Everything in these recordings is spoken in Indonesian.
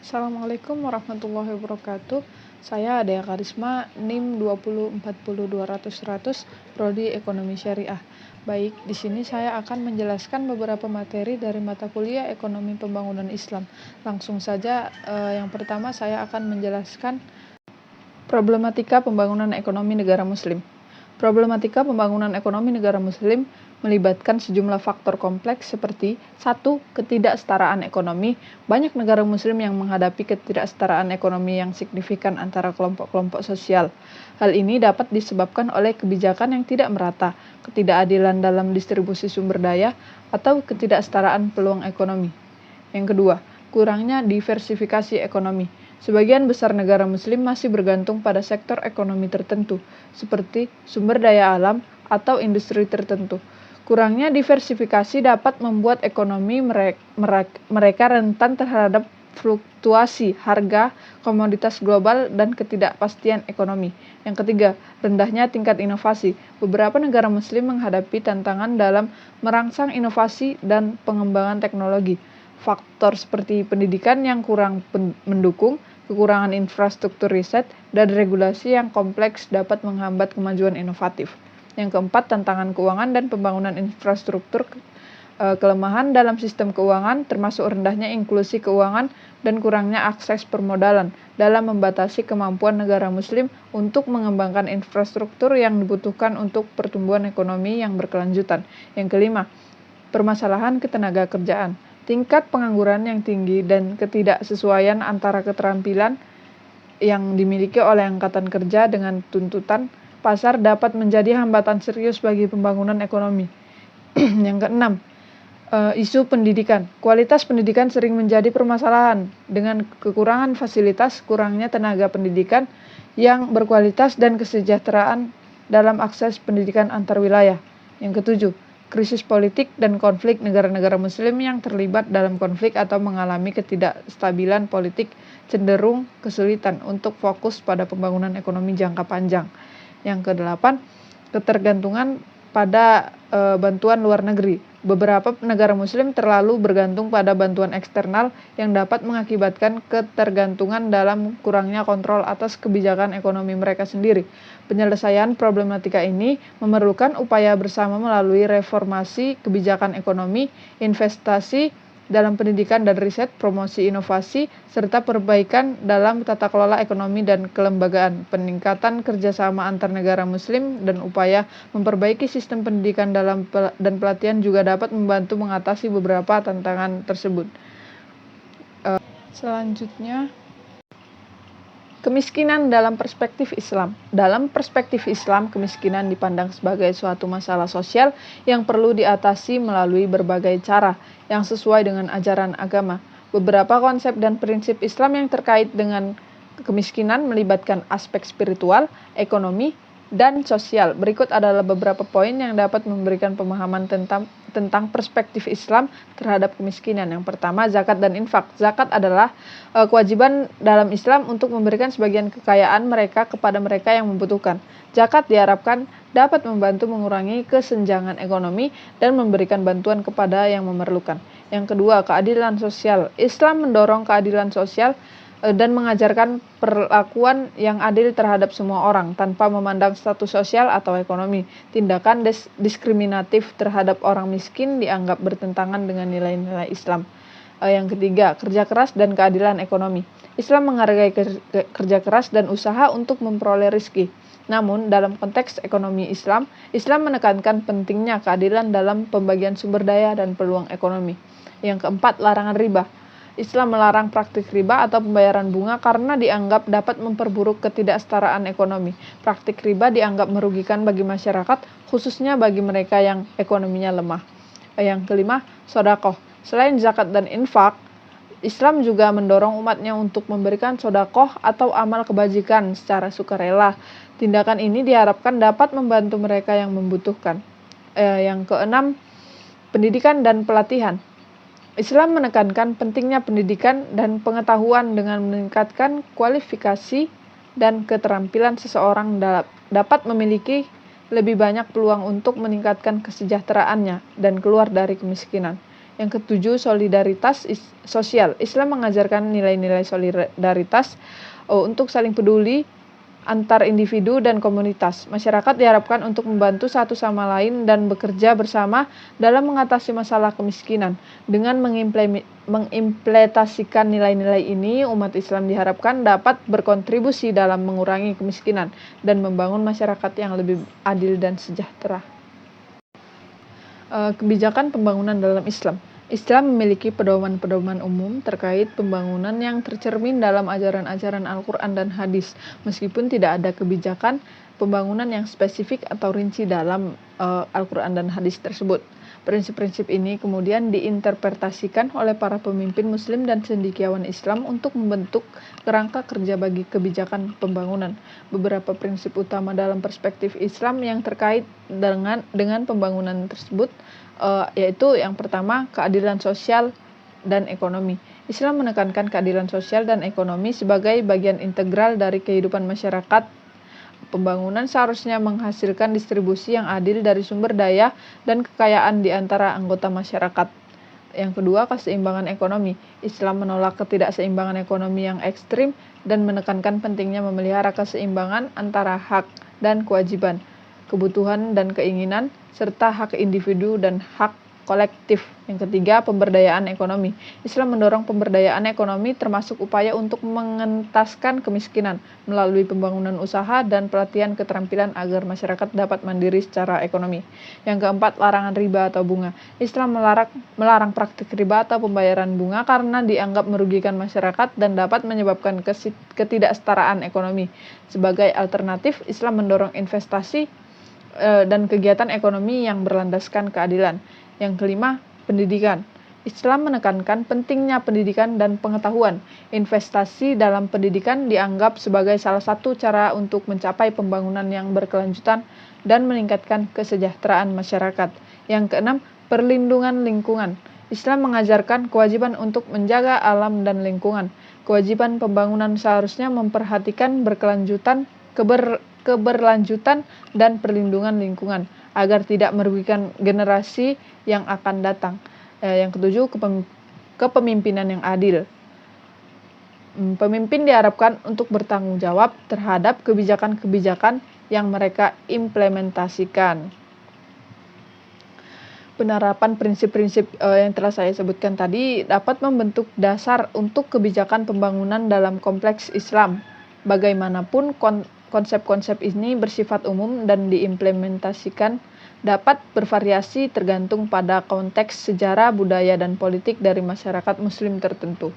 Assalamualaikum warahmatullahi wabarakatuh. Saya Adea Karisma, NIM 2040200, Prodi Ekonomi Syariah. Baik, di sini saya akan menjelaskan beberapa materi dari mata kuliah Ekonomi Pembangunan Islam. Langsung saja, yang pertama saya akan menjelaskan problematika pembangunan ekonomi negara Muslim. Problematika pembangunan ekonomi negara Muslim melibatkan sejumlah faktor kompleks seperti 1. Ketidaksetaraan ekonomi. Banyak negara Muslim yang menghadapi ketidaksetaraan ekonomi yang signifikan antara kelompok-kelompok sosial. Hal ini dapat disebabkan oleh kebijakan yang tidak merata, ketidakadilan dalam distribusi sumber daya, atau ketidaksetaraan peluang ekonomi. Yang kedua, kurangnya diversifikasi ekonomi. Sebagian besar negara Muslim masih bergantung pada sektor ekonomi tertentu, seperti sumber daya alam atau industri tertentu. Kurangnya diversifikasi dapat membuat ekonomi mereka rentan terhadap fluktuasi harga komoditas global dan ketidakpastian ekonomi. Yang ketiga, rendahnya tingkat inovasi. Beberapa negara Muslim menghadapi tantangan dalam merangsang inovasi dan pengembangan teknologi. Faktor seperti pendidikan yang kurang mendukung, kekurangan infrastruktur riset, dan regulasi yang kompleks dapat menghambat kemajuan inovatif. Yang keempat, tantangan keuangan dan pembangunan infrastruktur. Kelemahan dalam sistem keuangan termasuk rendahnya inklusi keuangan dan kurangnya akses permodalan dalam membatasi kemampuan negara Muslim untuk mengembangkan infrastruktur yang dibutuhkan untuk pertumbuhan ekonomi yang berkelanjutan. Yang kelima, permasalahan ketenaga kerjaan. Tingkat pengangguran yang tinggi dan ketidaksesuaian antara keterampilan yang dimiliki oleh angkatan kerja dengan tuntutan pasar dapat menjadi hambatan serius bagi pembangunan ekonomi. Yang keenam, isu pendidikan. Kualitas pendidikan sering menjadi permasalahan dengan kekurangan fasilitas, kurangnya tenaga pendidikan yang berkualitas dan kesejahteraan dalam akses pendidikan antar wilayah. Yang ketujuh, krisis politik dan konflik. Negara-negara Muslim yang terlibat dalam konflik atau mengalami ketidakstabilan politik cenderung kesulitan untuk fokus pada pembangunan ekonomi jangka panjang. Yang kedelapan, ketergantungan pada bantuan luar negeri. Beberapa negara Muslim terlalu bergantung pada bantuan eksternal yang dapat mengakibatkan ketergantungan dalam kurangnya kontrol atas kebijakan ekonomi mereka sendiri. Penyelesaian problematika ini memerlukan upaya bersama melalui reformasi kebijakan ekonomi, investasi dalam pendidikan dan riset, promosi inovasi, serta perbaikan dalam tata kelola ekonomi dan kelembagaan, peningkatan kerjasama antar negara Muslim, dan upaya memperbaiki sistem pendidikan dan pelatihan juga dapat membantu mengatasi beberapa tantangan tersebut. Selanjutnya, kemiskinan dalam perspektif Islam. Dalam perspektif Islam, kemiskinan dipandang sebagai suatu masalah sosial yang perlu diatasi melalui berbagai cara yang sesuai dengan ajaran agama. Beberapa konsep dan prinsip Islam yang terkait dengan kemiskinan melibatkan aspek spiritual, ekonomi, dan sosial. Berikut adalah beberapa poin yang dapat memberikan pemahaman tentang perspektif Islam terhadap kemiskinan. Yang pertama, zakat dan infak. Zakat adalah kewajiban dalam Islam untuk memberikan sebagian kekayaan mereka kepada mereka yang membutuhkan. Zakat diharapkan dapat membantu mengurangi kesenjangan ekonomi dan memberikan bantuan kepada yang memerlukan. Yang kedua, keadilan sosial. Islam mendorong keadilan sosial dan mengajarkan perlakuan yang adil terhadap semua orang tanpa memandang status sosial atau ekonomi. Tindakan diskriminatif terhadap orang miskin dianggap bertentangan dengan nilai-nilai Islam. Yang ketiga, kerja keras dan keadilan ekonomi. Islam menghargai kerja keras dan usaha untuk memperoleh rezeki. Namun, dalam konteks ekonomi Islam menekankan pentingnya keadilan dalam pembagian sumber daya dan peluang ekonomi. Yang keempat, larangan riba. Islam melarang praktik riba atau pembayaran bunga karena dianggap dapat memperburuk ketidaksetaraan ekonomi. Praktik riba dianggap merugikan bagi masyarakat, khususnya bagi mereka yang ekonominya lemah. Yang kelima, sedekah. Selain zakat dan infak, Islam juga mendorong umatnya untuk memberikan sedekah atau amal kebajikan secara sukarela. Tindakan ini diharapkan dapat membantu mereka yang membutuhkan. Yang keenam, pendidikan dan pelatihan. Islam menekankan pentingnya pendidikan dan pengetahuan dengan meningkatkan kualifikasi dan keterampilan seseorang dapat memiliki lebih banyak peluang untuk meningkatkan kesejahteraannya dan keluar dari kemiskinan. Yang ketujuh, solidaritas sosial. Islam mengajarkan nilai-nilai solidaritas untuk saling peduli antar individu dan komunitas. Masyarakat diharapkan untuk membantu satu sama lain dan bekerja bersama dalam mengatasi masalah kemiskinan. Dengan mengimplementasikan nilai-nilai ini, umat Islam diharapkan dapat berkontribusi dalam mengurangi kemiskinan dan membangun masyarakat yang lebih adil dan sejahtera. Kebijakan pembangunan dalam Islam. Islam memiliki pedoman-pedoman umum terkait pembangunan yang tercermin dalam ajaran-ajaran Al-Quran dan hadis, meskipun tidak ada kebijakan pembangunan yang spesifik atau rinci dalam Al-Quran dan hadis tersebut. Prinsip-prinsip ini kemudian diinterpretasikan oleh para pemimpin Muslim dan cendekiawan Islam untuk membentuk kerangka kerja bagi kebijakan pembangunan. Beberapa prinsip utama dalam perspektif Islam yang terkait dengan pembangunan tersebut yaitu yang pertama, keadilan sosial dan ekonomi. Islam menekankan keadilan sosial dan ekonomi sebagai bagian integral dari kehidupan masyarakat. Pembangunan seharusnya menghasilkan distribusi yang adil dari sumber daya dan kekayaan di antara anggota masyarakat. Yang kedua, keseimbangan ekonomi. Islam menolak ketidakseimbangan ekonomi yang ekstrim dan menekankan pentingnya memelihara keseimbangan antara hak dan kewajiban, kebutuhan dan keinginan, serta hak individu dan hak kolektif. Yang ketiga, pemberdayaan ekonomi. Islam mendorong pemberdayaan ekonomi termasuk upaya untuk mengentaskan kemiskinan melalui pembangunan usaha dan pelatihan keterampilan agar masyarakat dapat mandiri secara ekonomi. Yang keempat, larangan riba atau bunga. Islam melarang praktik riba atau pembayaran bunga karena dianggap merugikan masyarakat dan dapat menyebabkan ketidaksetaraan ekonomi. Sebagai alternatif, Islam mendorong investasi dan kegiatan ekonomi yang berlandaskan keadilan. Yang kelima, pendidikan. Islam menekankan pentingnya pendidikan dan pengetahuan. Investasi dalam pendidikan dianggap sebagai salah satu cara untuk mencapai pembangunan yang berkelanjutan dan meningkatkan kesejahteraan masyarakat. Yang keenam, perlindungan lingkungan. Islam mengajarkan kewajiban untuk menjaga alam dan lingkungan. Kewajiban pembangunan seharusnya memperhatikan keberlanjutan dan perlindungan lingkungan agar tidak merugikan generasi yang akan datang. Yang ketujuh, kepemimpinan yang adil. Pemimpin diharapkan untuk bertanggung jawab terhadap kebijakan-kebijakan yang mereka implementasikan. Penerapan prinsip-prinsip yang telah saya sebutkan tadi dapat membentuk dasar untuk kebijakan pembangunan dalam kompleks Islam. Bagaimanapun konsep-konsep ini bersifat umum dan diimplementasikan dapat bervariasi tergantung pada konteks sejarah, budaya, dan politik dari masyarakat Muslim tertentu.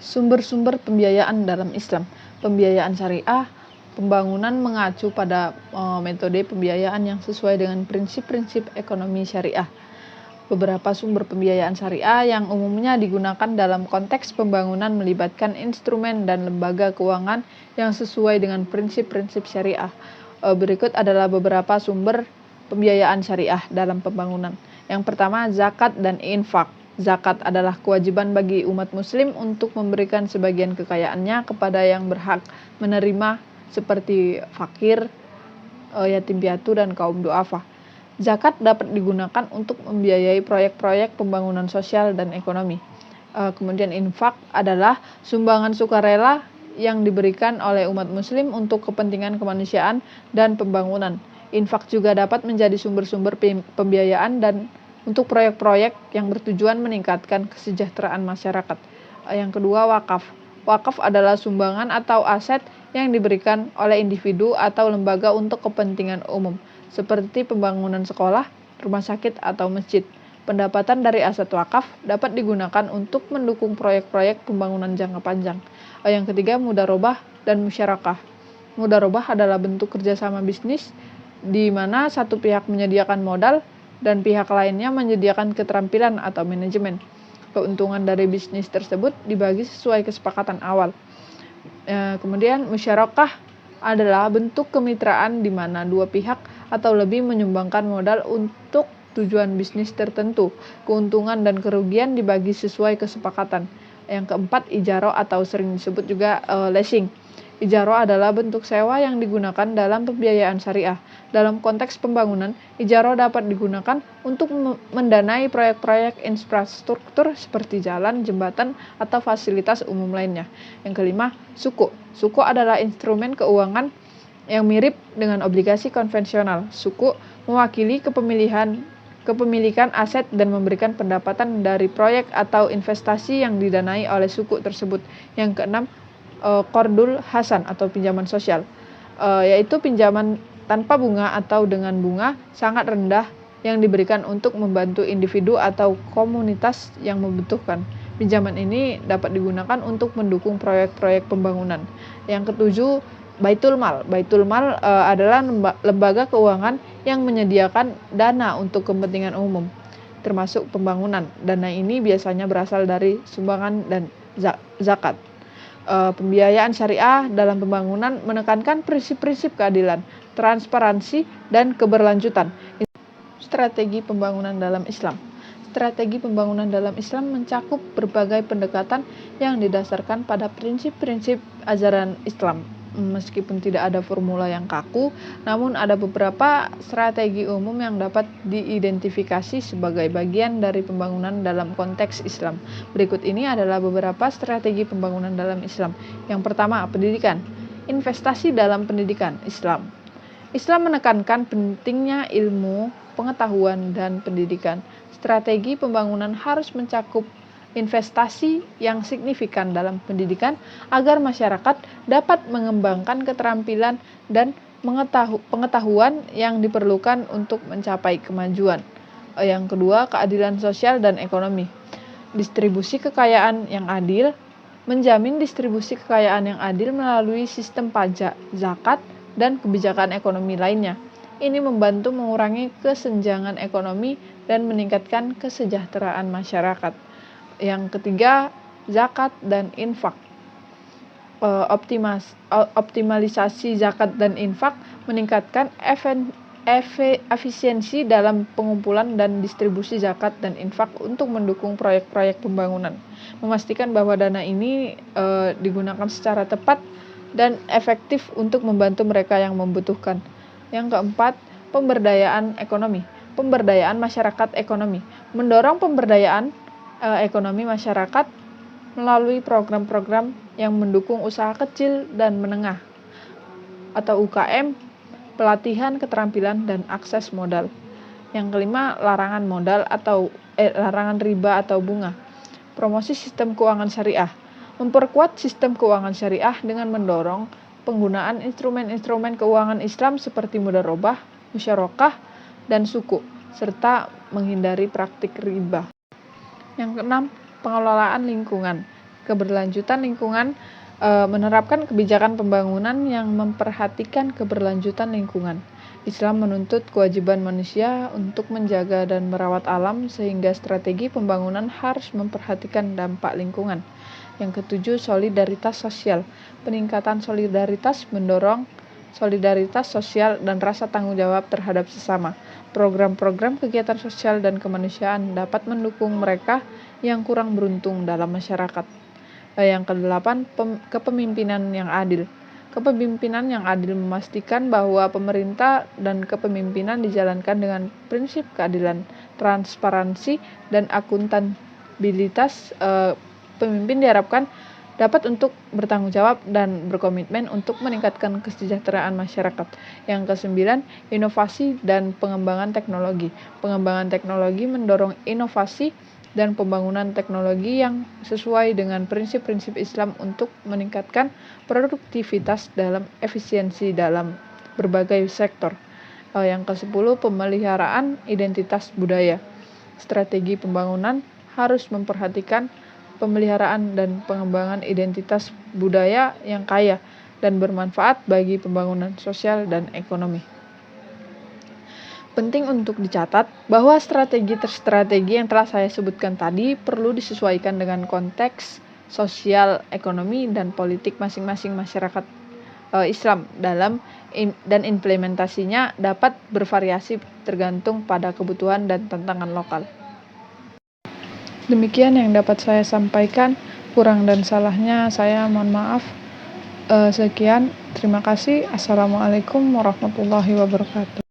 Sumber-sumber pembiayaan dalam Islam. Pembiayaan syariah. Pembangunan mengacu pada metode pembiayaan yang sesuai dengan prinsip-prinsip ekonomi syariah. Beberapa sumber pembiayaan syariah yang umumnya digunakan dalam konteks pembangunan melibatkan instrumen dan lembaga keuangan yang sesuai dengan prinsip-prinsip syariah. Berikut adalah beberapa sumber pembiayaan syariah dalam pembangunan. Yang pertama, zakat dan infak. Zakat adalah kewajiban bagi umat muslim untuk memberikan sebagian kekayaannya kepada yang berhak menerima seperti fakir, yatim piatu, dan kaum du'afa. Zakat dapat digunakan untuk membiayai proyek-proyek pembangunan sosial dan ekonomi. Kemudian infak adalah sumbangan sukarela yang diberikan oleh umat muslim untuk kepentingan kemanusiaan dan pembangunan. Infak juga dapat menjadi sumber-sumber pembiayaan dan untuk proyek-proyek yang bertujuan meningkatkan kesejahteraan masyarakat. Yang kedua, wakaf. Wakaf adalah sumbangan atau aset yang diberikan oleh individu atau lembaga untuk kepentingan umum, seperti pembangunan sekolah, rumah sakit, atau masjid. Pendapatan dari aset wakaf dapat digunakan untuk mendukung proyek-proyek pembangunan jangka panjang. Yang ketiga, mudharabah dan musyarakah. Mudharabah adalah bentuk kerjasama bisnis di mana satu pihak menyediakan modal dan pihak lainnya menyediakan keterampilan atau manajemen. Keuntungan dari bisnis tersebut dibagi sesuai kesepakatan awal. Kemudian musyarakah adalah bentuk kemitraan di mana dua pihak atau lebih menyumbangkan modal untuk tujuan bisnis tertentu. Keuntungan dan kerugian dibagi sesuai kesepakatan. Yang keempat, ijarah atau sering disebut juga leasing. Ijaro adalah bentuk sewa yang digunakan dalam pembiayaan syariah. Dalam konteks pembangunan, ijaro dapat digunakan untuk mendanai proyek-proyek infrastruktur seperti jalan, jembatan, atau fasilitas umum lainnya. Yang kelima, suku. Suku adalah instrumen keuangan yang mirip dengan obligasi konvensional. Suku mewakili kepemilikan aset dan memberikan pendapatan dari proyek atau investasi yang didanai oleh suku tersebut. Yang keenam, qardul hasan atau pinjaman sosial, yaitu pinjaman tanpa bunga atau dengan bunga sangat rendah yang diberikan untuk membantu individu atau komunitas yang membutuhkan. Pinjaman ini dapat digunakan untuk mendukung proyek-proyek pembangunan. Yang ketujuh, Baitul Mal. Baitul Mal adalah lembaga keuangan yang menyediakan dana untuk kepentingan umum, termasuk pembangunan. Dana ini biasanya berasal dari sumbangan dan zakat. Pembiayaan syariah dalam pembangunan menekankan prinsip-prinsip keadilan, transparansi, dan keberlanjutan. Strategi pembangunan dalam Islam. Strategi pembangunan dalam Islam mencakup berbagai pendekatan yang didasarkan pada prinsip-prinsip ajaran Islam. Meskipun tidak ada formula yang kaku, namun ada beberapa strategi umum yang dapat diidentifikasi sebagai bagian dari pembangunan dalam konteks Islam. Berikut ini adalah beberapa strategi pembangunan dalam Islam. Yang pertama, pendidikan. Investasi dalam pendidikan Islam. Islam menekankan pentingnya ilmu, pengetahuan, dan pendidikan. Strategi pembangunan harus mencakup investasi yang signifikan dalam pendidikan agar masyarakat dapat mengembangkan keterampilan dan pengetahuan yang diperlukan untuk mencapai kemajuan. Yang kedua, keadilan sosial dan ekonomi. Distribusi kekayaan yang adil. Menjamin distribusi kekayaan yang adil melalui sistem pajak, zakat, dan kebijakan ekonomi lainnya. Ini membantu mengurangi kesenjangan ekonomi dan meningkatkan kesejahteraan masyarakat. Yang ketiga, zakat dan infak. Optimalisasi zakat dan infak meningkatkan efisiensi dalam pengumpulan dan distribusi zakat dan infak untuk mendukung proyek-proyek pembangunan. Memastikan bahwa dana ini digunakan secara tepat dan efektif untuk membantu mereka yang membutuhkan. Yang keempat, pemberdayaan ekonomi. Pemberdayaan masyarakat ekonomi. Mendorong pemberdayaan ekonomi masyarakat melalui program-program yang mendukung usaha kecil dan menengah atau UKM, pelatihan keterampilan dan akses modal. Yang kelima, larangan riba atau bunga. Promosi sistem keuangan syariah. Memperkuat sistem keuangan syariah dengan mendorong penggunaan instrumen-instrumen keuangan Islam seperti mudharabah, musyarakah, dan suku, serta menghindari praktik riba. Yang keenam, pengelolaan lingkungan. Keberlanjutan lingkungan menerapkan kebijakan pembangunan yang memperhatikan keberlanjutan lingkungan. Islam menuntut kewajiban manusia untuk menjaga dan merawat alam sehingga strategi pembangunan harus memperhatikan dampak lingkungan. Yang ketujuh, solidaritas sosial. Peningkatan solidaritas mendorong solidaritas sosial dan rasa tanggung jawab terhadap sesama. Program-program kegiatan sosial dan kemanusiaan dapat mendukung mereka yang kurang beruntung dalam masyarakat. Yang kedelapan, kepemimpinan yang adil. Kepemimpinan yang adil memastikan bahwa pemerintah dan kepemimpinan dijalankan dengan prinsip keadilan, transparansi, dan akuntabilitas. Pemimpin diharapkan dapat untuk bertanggung jawab dan berkomitmen untuk meningkatkan kesejahteraan masyarakat. Yang kesembilan, inovasi dan pengembangan teknologi. Pengembangan teknologi mendorong inovasi dan pembangunan teknologi yang sesuai dengan prinsip-prinsip Islam untuk meningkatkan produktivitas dalam efisiensi dalam berbagai sektor. Yang kesepuluh, pemeliharaan identitas budaya. Strategi pembangunan harus memperhatikan pemeliharaan dan pengembangan identitas budaya yang kaya dan bermanfaat bagi pembangunan sosial dan ekonomi. Penting untuk dicatat bahwa strategi yang telah saya sebutkan tadi perlu disesuaikan dengan konteks sosial, ekonomi, dan politik masing-masing masyarakat Islam dan implementasinya dapat bervariasi tergantung pada kebutuhan dan tantangan lokal. Demikian yang dapat saya sampaikan, kurang dan salahnya saya mohon maaf. Sekian, terima kasih. Assalamualaikum warahmatullahi wabarakatuh.